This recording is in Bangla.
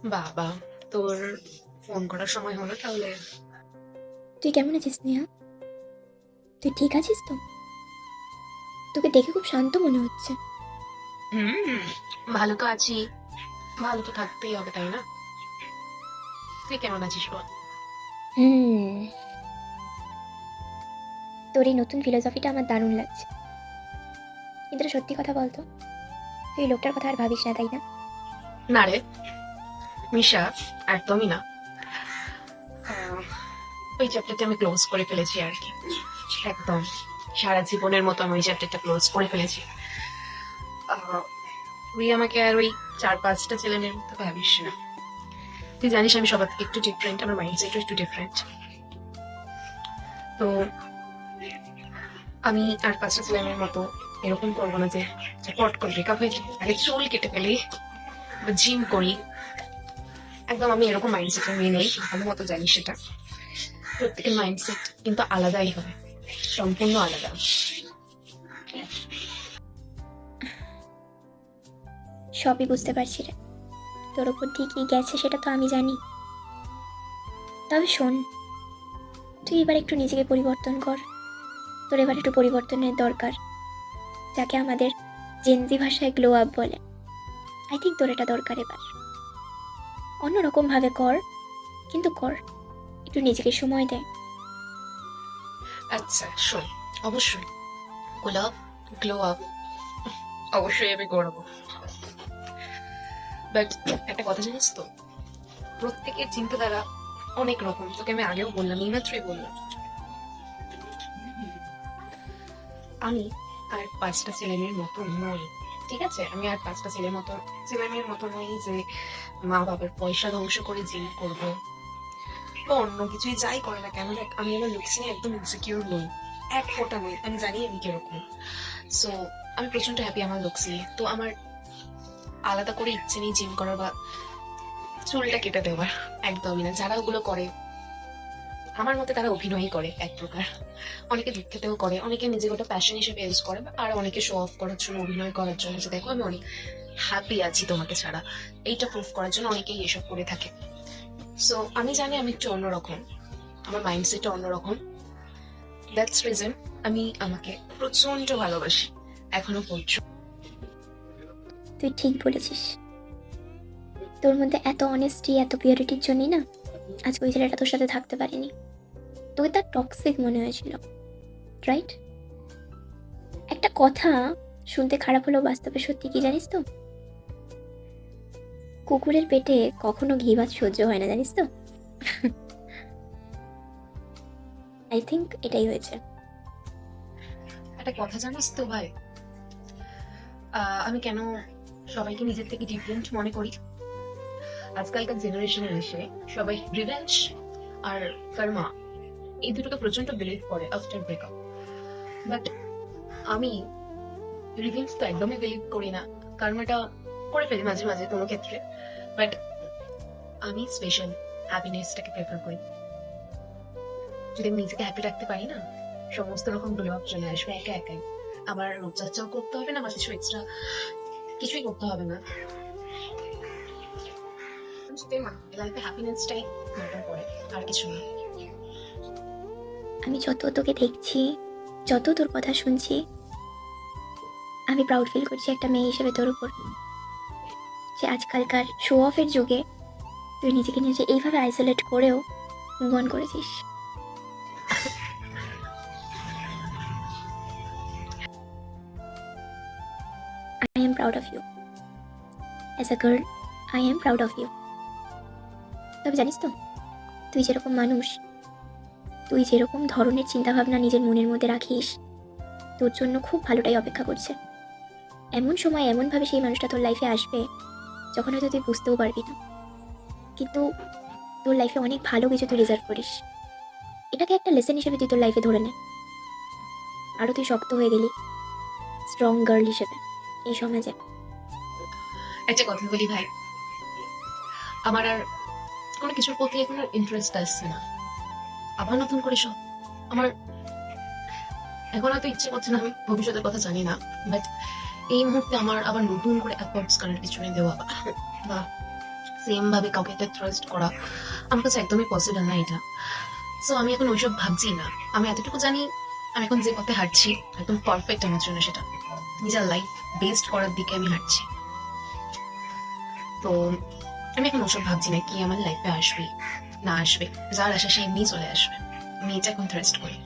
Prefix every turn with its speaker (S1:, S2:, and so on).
S1: বাবা, তোর ফোন করার সময় হলো তাহলে?
S2: তুই কেমন আছিস স্নেহা? তুই ঠিক আছিস তো? তোকে দেখে খুব শান্ত মনে হচ্ছে।
S1: হুম, ভালো তো আছি। ভালো তো থাকতেই হবে, তাই না? তুই কেমন আছিস বল?
S2: হুম। তোর এই নতুন ফিলোসফিটা আমার দারুণ লাগছে। কিন্তু একটা সত্যি কথা বলতো, তুই এই লোকটার কথা আর ভাবিস না, তাই না?
S1: না রে মিশা, একদমই না। আহ, ওই চ্যাপ্টারটা আমি ক্লোজ করে ফেলেছি আর কি। একদম সারা জীবনের মতো আমি ওই চ্যাপ্টারটা ক্লোজ করে ফেলেছি। আহ, তুই আমাকে আর ওই 4-5টা ছেলে মেয়ের মতো ভাবিস না। তুই জানিস আমি সবার থেকে একটু ডিফারেন্ট, আমার মাইন্ডসেটও একটু ডিফারেন্ট। তো আমি আর 5টা ছেলে মেয়ের মতো এরকম করবো না যে পট করে ব্রেকআপ হয়ে যায় আগে চুল কেটে ফেলি বা জিম করি। একদম আমি এরকম মাইন্ডসেট মেয়ে নেই, ভালো মতো জানি সেটা। প্রত্যেকের মাইন্ডসেট কিন্তু আলাদাই হয়, সম্পূর্ণ আলাদা।
S2: সবই বুঝতে পারছি রে। তোর ওপর দিয়ে কি গেছে সেটা তো আমি জানি। তবে শোন, তুই এবার একটু নিজেকে পরিবর্তন কর। তোর এবার একটু পরিবর্তনের দরকার, যাকে আমাদের জেনজি ভাষায় গ্লো আপ বলে। আই থিঙ্ক তোর এটা দরকার এবার। অন্যরকম ভাবে কর, কিন্তু কর। একটু নিজেকে সময় দে।
S1: আচ্ছা শোন, অবশ্যই গোলাপ গ্লো আপ অবশ্যই আমি করবো, বাট একটা কথা জানিস তো, প্রত্যেকের চিন্তাধারা অনেক রকম। তোকে আমি আগেও বললাম, এই মাত্রই বললাম। আমি আর 5টা ছেলে মেয়ের মতো নই, ঠিক আছে? আমি আর 5টা ছেলে মেয়ের মতো নই যে মা বাবার পয়সা ধ্বংস করে জিম করবো বা অন্য কিছুই যাই করে না কেন। দেখ, আমি আমার লুকস নিয়ে একদম ইনসিকিউর নই, এক ফোঁটা নই। আমি জানি আমি কিরকম। সো আমি প্রচন্ড হ্যাপি আমার লুকস নিয়ে। তো আমার আলাদা করে ইচ্ছে নেই জিম করার বা চুলটা কেটে দেওয়ার, একদমই না। যারা ওগুলো করে আমার মতে তারা অভিনয়ই করে এক প্রকার। অনেকে দুঃখেতেও করে, অনেকে নিজেকে ওটা প্যাশন হিসেবে ইউজ করে, আর অনেকে শো অফ করার জন্য, অভিনয় করার জন্য যে দেখো আমি অনেক হ্যাপি আছি তোমাকে ছাড়া, এইটা প্রুফ করার জন্য অনেকেই এসব করে থাকে। সো আমি জানি আমি একটু অন্যরকম, আমার মাইন্ডসেটটা অন্যরকম। দ্যাটস রিজন আমি আমাকে প্রচন্ড ভালোবাসি এখনো পর্যন্ত।
S2: তুই ঠিক বলেছিস। তোর মধ্যে এত অনেস্টি, এত পিওরিটির জন্যই না আজকে ওই ছেলেটা তোর সাথে থাকতে পারিনি। তোকে তার টক্সিক মনে হয়েছিল, রাইট? একটা কথা শুনতে খারাপ হলেও বাস্তবে সত্যি, কি জানিস তো? কুকুরের পেটে কখনো ঘি ভাত সহ্য হয় না, জানিস তো? আই থিঙ্ক এটাই হয়েছে।
S1: একটা কথা জানিস তো ভাই, আমি কেন সবাইকে নিজের থেকে ডিফারেন্ট মনে করি? আজকালকার জেনারেশনে এসে সবাই রিভেঞ্জ আর কর্মা এই দুটোকে প্রচন্ড বিলিভ করে আফটার ব্রেকআপ। বাট আমি রিভেঞ্জ তো একদমই বিলিভ করি না। কর্মাটা করে ফেলি মাঝে মাঝে কোনো ক্ষেত্রে, বাট আমি স্পেশাল হ্যাপিনেসটাকে প্রেফার করি। যদি আমি নিজেকে হ্যাপি রাখতে পারি না, সমস্ত রকম গ্লো আপ চলে আসবে একা একাই। আমার রূপচর্চাও করতে হবে না বা কিছু এক্সট্রা কিছুই করতে হবে না। সেটাই লাইফে হ্যাপিনেসটাই ম্যাটার করে, আর কিছু না।
S2: আমি যত তোকে দেখছি, যত তোর কথা শুনছি, আমি প্রাউড ফিল করছি একটা মেয়ে হিসেবে তোর উপর, যে আজকালকার শো অফের যুগে তুই নিজেকে নিজে এইভাবে আইসোলেট করেও মুভ অন করেছিস। I am proud of you. As a girl, I am proud of you. তবে জানিস তো, তুই যেরকম মানুষ, তুই যেরকম ধরনের চিন্তাভাবনা নিজের মনের মধ্যে রাখিস, তোর জন্য খুব ভালোটাই অপেক্ষা করছে। এমন সময় এমনভাবে সেই মানুষটা তোর লাইফে আসবে যখন হয়তো তুই বুঝতেও পারবি না, কিন্তু তোর লাইফে অনেক ভালো কিছু তুই রিজার্ভ করিস। এটাকে একটা লেসন হিসেবে তুই তোর লাইফে ধরে নে। আরও তুই শক্ত হয়ে গেলি, স্ট্রং গার্ল হিসেবে এই সমাজে।
S1: একটা কথা বলি ভাই, আমার আর কোনো কিছুর প্রতি এখন আর ইন্টারেস্ট আসছে না। আবার নতুন করে সব আমার এখন হয়তো ইচ্ছে করছে না, আমি ভবিষ্যতের কথা জানি না, বাট এই মুহূর্তে আমার আবার নতুন করে এফোর্টস করার পিছনে দেওয়া বা সেম ভাবে কাউকে একটা ট্রাস্ট করা আমার কাছে একদমই পসিবল না এটা। সো আমি এখন ওইসব ভাবছি না। আমি এতটুকু জানি আমি এখন যে পথে হাঁটছি একদম পারফেক্ট আমার জন্য, সেটা নিজের লাইফ বেস্ট করার দিকে আমি হাঁটছি। তো আমি এখন ওসব ভাবছি না কি আমার লাইফে আসবে না আসবে, যার আসা সে এমনি চলে আসবে। আমি এটা এখন ট্রাস্ট করি।